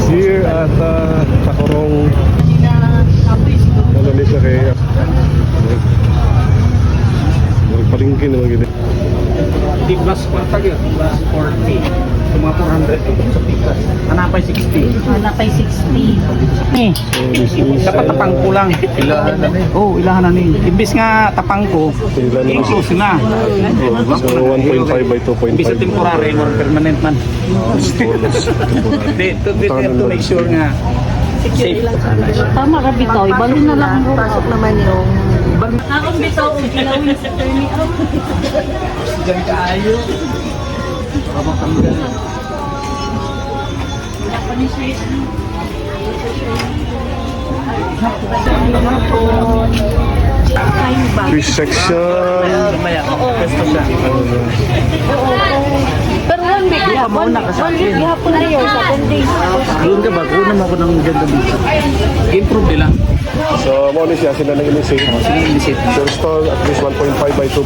Here at Tacorong, ano ni siya kaya palingkin naman gini. Di plus 40 yun, plus 40. So mga 400 sa pikas. Hanapay 60. Hanapay 60. Eh, Dapat tapang ko lang. Ilahan na ni. Oh, ilahan na ni. Imbis nga tapang ko, inclusive na. So 1.5 by 2.5. Imbis na temporary or permanent man. To make sure nga safe. tama ka bitaw. Ibalin na lang mo. Pasok naman yung Akong bitaw. Ilawin sa turni. Diyan kaayo. Fish section. Pesto siya. Pero one week gihapon. One week gihapon na yun sa 10 days. Doon ka ba? Kunan mo ako ng ganda dito. Improve nila. So mo ni siya sila nang inisip. So stall at least 1.5 by 2.5.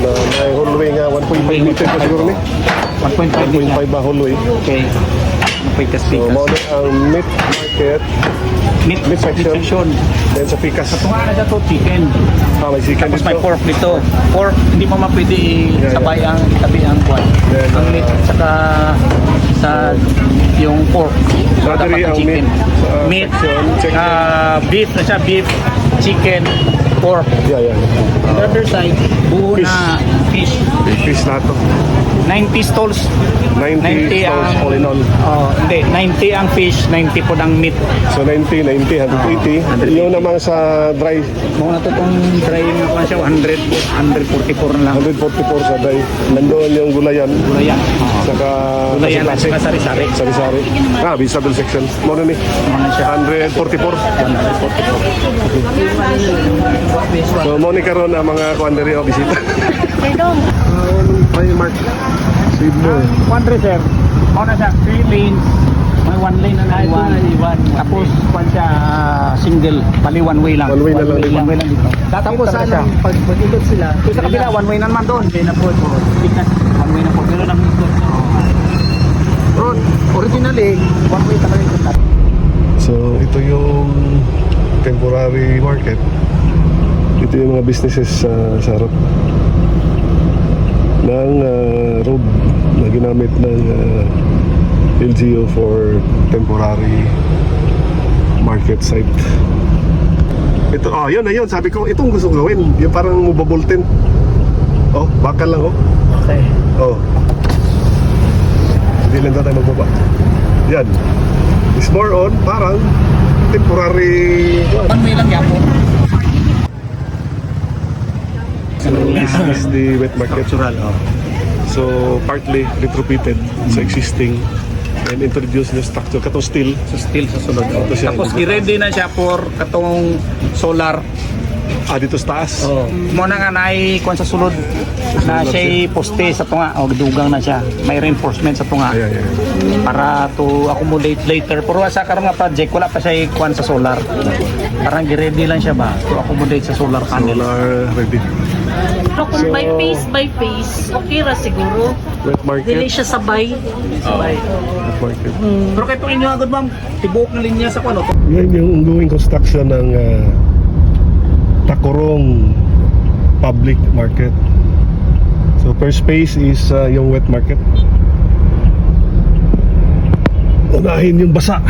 Then may hallway nga 1.5 meter pa siguro ni. 1.5 ba hallway? Okay. Pikas. So mo ni ang meat market. Meat section. Then sa pikas. Ito nga na dito, chicken. May chicken Tapos may dito. pork dito. Pork, hindi mo mapwede sabay ang itabi ang kwan. Then, Ang meat, saka sa yung pork. Battery ang chicken. meat, Meat, section, beef na siya, beef, chicken, pork. Yeah. On the other side, buo na fish. Fish na to. 90 stalls. 90 stalls all in all. Hindi, 90 ang fish, 90 po ng meat. So 90, 180. Yung naman sa dry, Mga na to itong dry na kwan siya, 144 na lang. 144 sa dry. Nandoon yung gulayan. Gulayan. Saka Gulayan at kasi saka sari-sari. sari-sari. Vegetable section. Mo na ni. Mga siya. 144. So mo ni karon ang mga kuanderi o bisita. Primark. Sibno. Quandre sir, ano na siya, 3 lanes, may 1 lane na iwan. Tapos kwan siya single, bali 1 way lang. One way na lang dito. 1 way lang dito. tapos Talaga sana pag mag-ikot sila. Doon sa kabila, 1 way naman doon. Hindi na po. 1 way na po. Pero nang ikot. Road, originally, 1 way talaga yung ikot. So ito yung temporary market. Ito yung mga businesses sa harap ng road na ginamit ng LGU for temporary market site. Ito, yun na yun. Sabi ko, itong gusto ko gawin. Yung parang mubabultin. Oh, bakal lang oh. Okay. Oh. Hindi lang tayo magbaba. Yan. It's more on parang temporary. 1 way lang yan po. This is the wet market. Structural, So partly retrofitted sa existing and introduce new structure katong steel. So still sa sulod. Ito siya. Tapos i-ready na siya for katong solar. Dito sa taas. Mo na nga naay kung sa sulod na siya poste sa tunga o dugang na siya. May reinforcement sa tunga Ayan. para to accommodate later. Pero sa karon nga project wala pa siya kuan sa solar. Parang gi-ready lang siya ba to accommodate sa solar panel. Solar ready. Pero kung by face, okay ra siguro. Wet Dili market. siya sabay. Sabay. Wet market. Pero kay inyo agad ma'am, tibuok na linya sa kuno. Yan yung ongoing construction ng Tacorong Public Market. So first phase is yung wet market. Unahin yung basa.